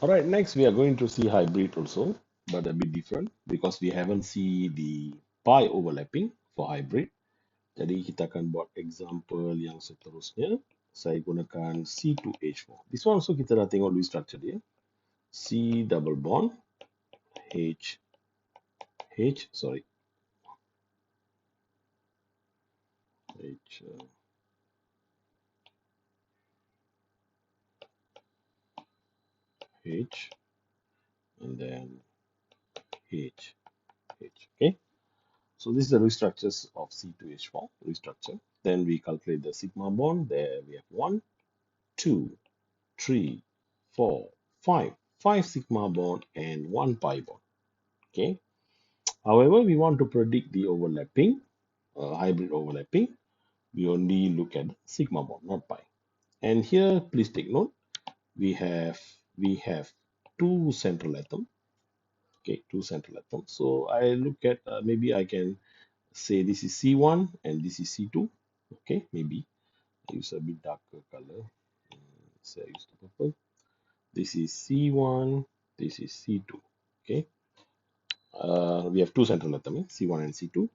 All right, next we are going to see hybrid also, but a bit different because we haven't see the pi overlapping for hybrid. Jadi kita akan buat example yang seterusnya. Saya gunakan C2H4. This one also kita dah tengok dulu structure dia. C double bond H H sorry H H and then H H. Okay. So this is the restructures of C2H4 restructure. Then we calculate the sigma bond. There we have 1, 2, 3, 4, 5. 5 sigma bond and 1 pi bond. Okay. However, we want to predict the overlapping, hybrid overlapping. We only look at sigma bond, not pi. And here, please take note, we have two central atoms. Okay, two central atoms. So I look at maybe I can say this is C1 and this is C2. Okay, maybe use a bit darker color. Say I use the purple. This is C1, this is C2. Okay, we have two central atoms, C1 and C2.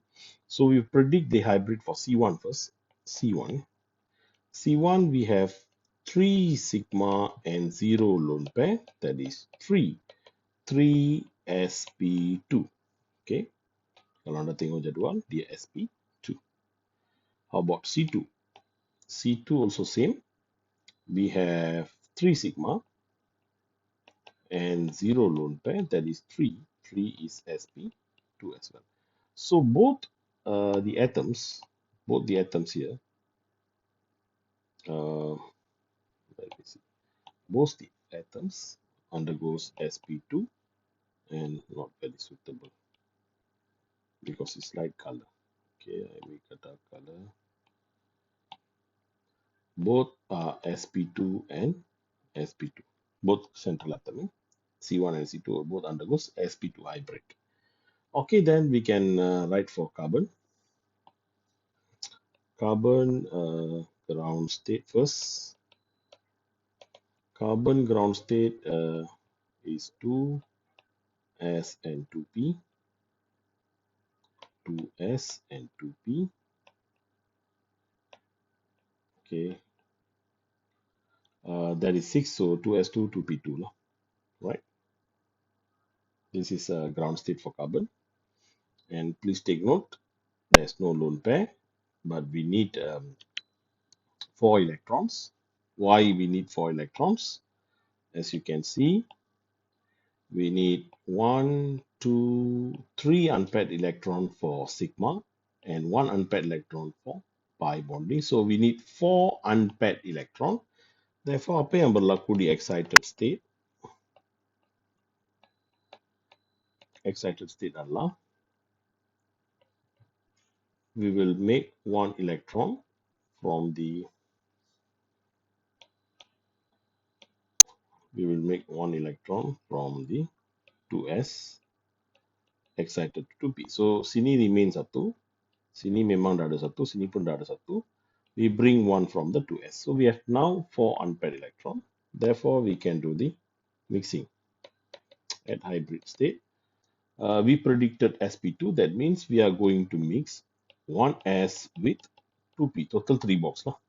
So we predict the hybrid for C1 first. C1. C1 we have 3 sigma and 0 lone pair, that is 3. 3sp2. Okay, kalau anda tengok jadual, dia sp2. How about C2? C2 also same. We have 3 sigma and 0 lone pair, that is 3. 3 is sp2 as well. So both the atoms here, uh, let me see, both the atoms undergoes sp2 and not very suitable because it's light color. Okay, I make a dark color. Both are sp2 and sp2. Both central atom, C1 and C2 both undergoes sp2 hybrid. Okay, then we can write for carbon. Carbon ground state first. Carbon ground state is 2s and 2p. 2s and 2p. Okay, that is 6, so 2s2, 2p2 lah, right? This is a ground state for carbon. And please take note, there's no lone pair, but we need 4 electrons. Why we need 4 electrons? As you can see, we need 1, 2, 3 unpaired electron for sigma and 1 unpaired electron for pi bonding. So we need 4 unpaired electron. Therefore, apa yang berlaku di excited state? Excited state adalah we will make 1 electron from the 2s excited to 2p. So sini remain satu, sini memang dah ada satu, sini pun dah ada satu. We bring one from the 2s. So we have now 4 unpaired electron. Therefore, we can do the mixing at hybrid state. We predicted sp2. That means we are going to mix 1s with 2p. Total 3 box lah.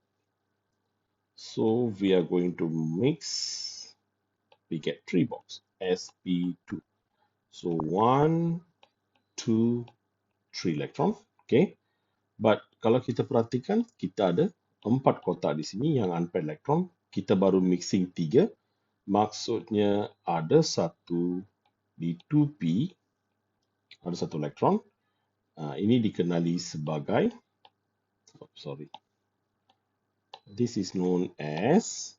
So we are going to mix. We get 3 box sp2. So 1, 2, 3 electron. Okay. But kalau kita perhatikan, kita ada 4 kotak di sini yang unpaired electron. Kita baru mixing 3. Maksudnya ada satu di 2p, ada satu elektron. Ini dikenali sebagai, this is known as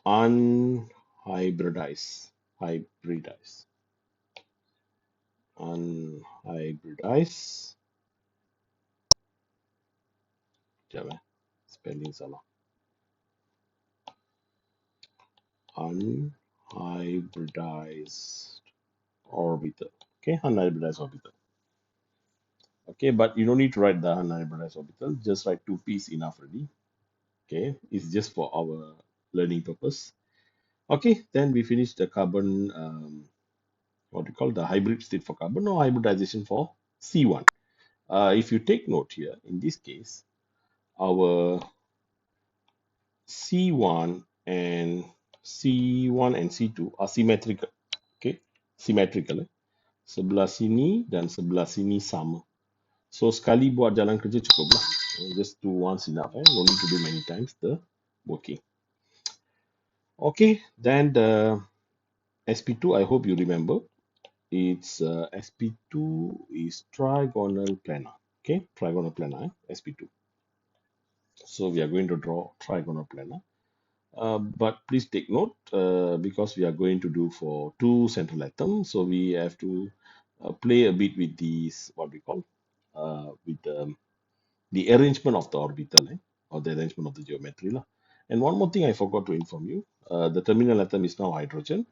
unhybridized. Unhybridized. Sekejap spelling salah. Unhybridized orbital. Okay, unhybridized orbital. Okay, but you don't need to write the unhybridized orbital. Just write 2p is enough already. Okay, it's just for our learning purpose. Okay, then we finished the carbon, what we call the hybrid state for carbon or hybridization for C1. If you take note here, in this case, our C1 and C1 and C2 are symmetrical. Okay, symmetrical. Sebelah sini dan sebelah sini sama. So sekali buat jalan kerja cukup lah. Just do once enough. No need to do many times the working. Okay, then the SP2, I hope you remember. It's SP2 is trigonal planar. Okay, trigonal planar, SP2. So we are going to draw trigonal planar. But please take note because we are going to do for two central atoms, so we have to play a bit with these what we call with the arrangement of the orbital or the arrangement of the geometry lah. And one more thing I forgot to inform you, the terminal atom is now hydrogen.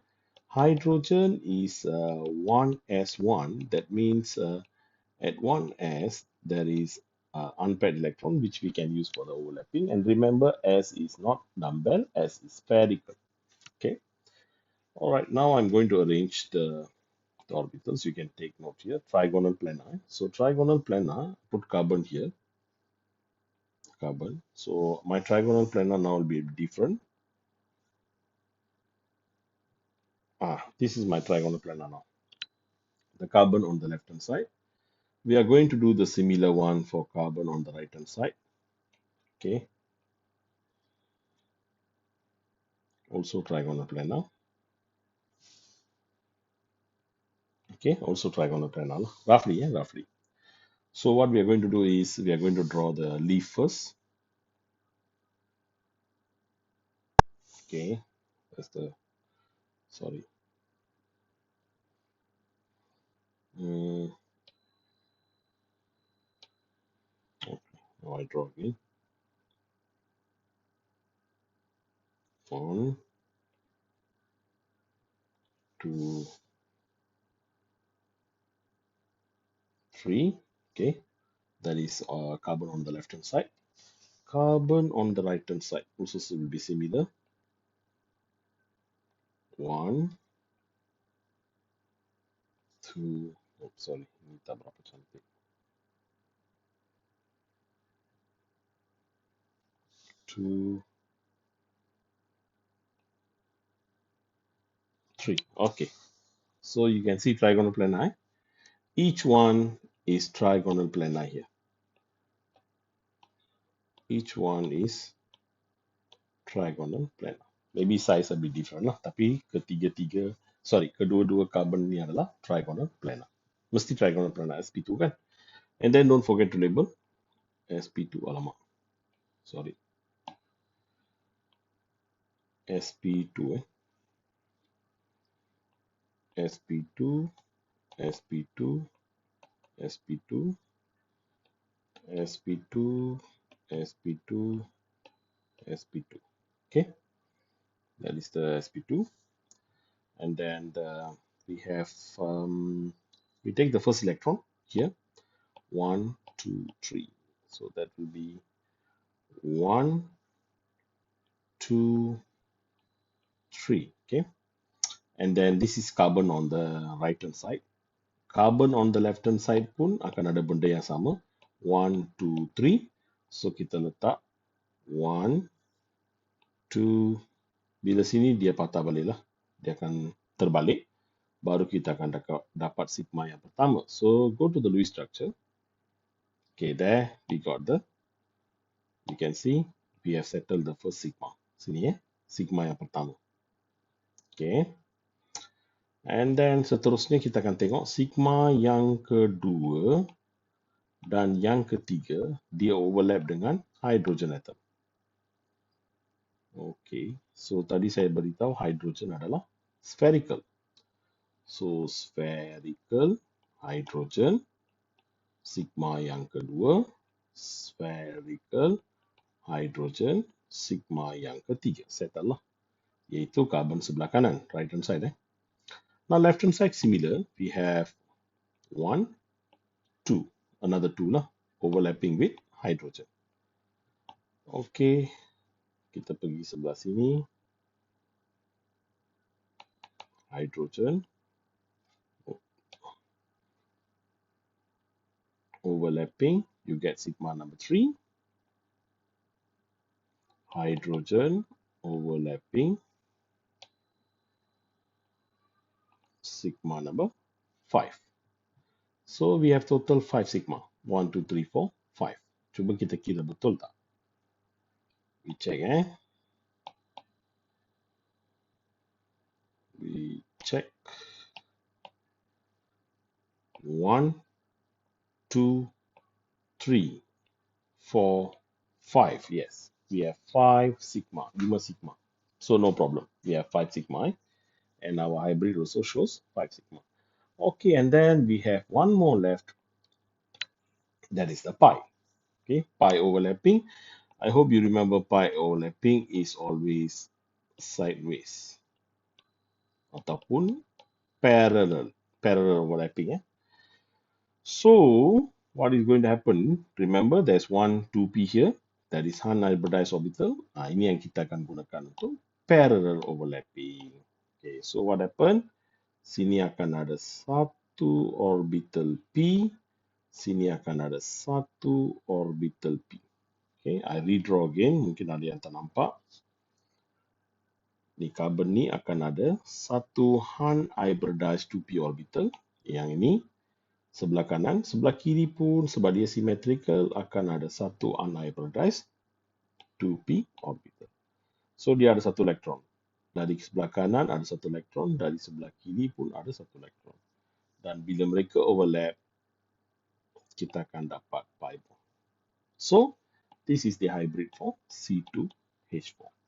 Hydrogen is 1s1. That means at 1s there is unpaired electron which we can use for the overlapping. And remember, s is not dumbbell, s is spherical. Okay. All right. Now I'm going to arrange the orbitals. You can take note here. Trigonal planar. So trigonal planar. Put carbon here. Carbon. So my trigonal planar now will be different. This is my trigonal planar now. The carbon on the left hand side. We are going to do the similar one for carbon on the right hand side. Okay. Also trigonal planar. Okay. Also trigonal planar. Roughly, yeah, roughly. So what we are going to do is we are going to draw the leaf first. Okay. That's the sorry. Mm, okay. Now I draw again. 1, 2, 3. Okay. That is carbon on the left hand side. Carbon on the right hand side also will be similar. 1, 2. Oh, sorry. Ini tak berapa cantik. 2, 3. Okay. So you can see trigonal planar. Each one is trigonal planar here. Each one is trigonal planar. Maybe size a bit different lah. Tapi kedua-dua carbon ni adalah trigonal planar. Mesti trigonal planar sp2 kan. And then don't forget to label sp2. Alamak. Sorry. sp2 sp2 sp2 sp2 sp2 sp2 sp2. Okay, that is the sp2. And then we have we take the first electron here, 1 2 3. So that will be 1 2 3. Okay, and then this is carbon on the right hand side. Carbon on the left hand side pun akan ada benda yang sama, 1 2 3. So kita letak 1 2. Bila sini dia patah balik lah, dia akan terbalik, baru kita akan dapat sigma yang pertama. So go to the Lewis structure. Okay, there we got you can see we have settled the first sigma. Sini sigma yang pertama. Okay, and then seterusnya kita akan tengok sigma yang kedua dan yang ketiga dia overlap dengan hydrogen atom. Okay, so tadi saya beritahu hydrogen adalah spherical. So spherical hydrogen, sigma yang kedua, spherical hydrogen, sigma yang ketiga. Settle lah. Iaitu carbon sebelah kanan, right hand side. Now left hand side similar, we have 1, 2, another 2 lah, overlapping with hydrogen. Okay, kita pergi sebelah sini. hydrogen overlapping, you get sigma number 3, hydrogen overlapping, sigma number 5. So we have total 5 sigma. 1, 2, 3, 4, 5. Cuba kita kira betul tak? We check We check 1, 2, 3, 4, 5. Yes, we have 5 sigma, 5 sigma. So no problem. We have 5 sigma and our hybrid also shows 5 sigma. Okay, and then we have one more left. That is the pi. Okay, pi overlapping. I hope you remember pi overlapping is always sideways ataupun parallel overlapping. So what is going to happen? Remember, there's one 2p here. That is unhybridized orbital. Ini yang kita akan gunakan untuk parallel overlapping. Okay, so what happened? Sini akan ada satu orbital p. Sini akan ada satu orbital p. Okay, I redraw again. Mungkin ada yang tak nampak. Ni carbon ni akan ada satu unhybridized 2p orbital. Yang ini sebelah kanan, sebelah kiri pun sebab dia symmetrical akan ada satu unhybridized 2p orbital. So dia ada satu elektron. Dari sebelah kanan ada satu elektron, dari sebelah kiri pun ada satu elektron. Dan bila mereka overlap, kita akan dapat pi bond. So this is the hybrid for C2H4.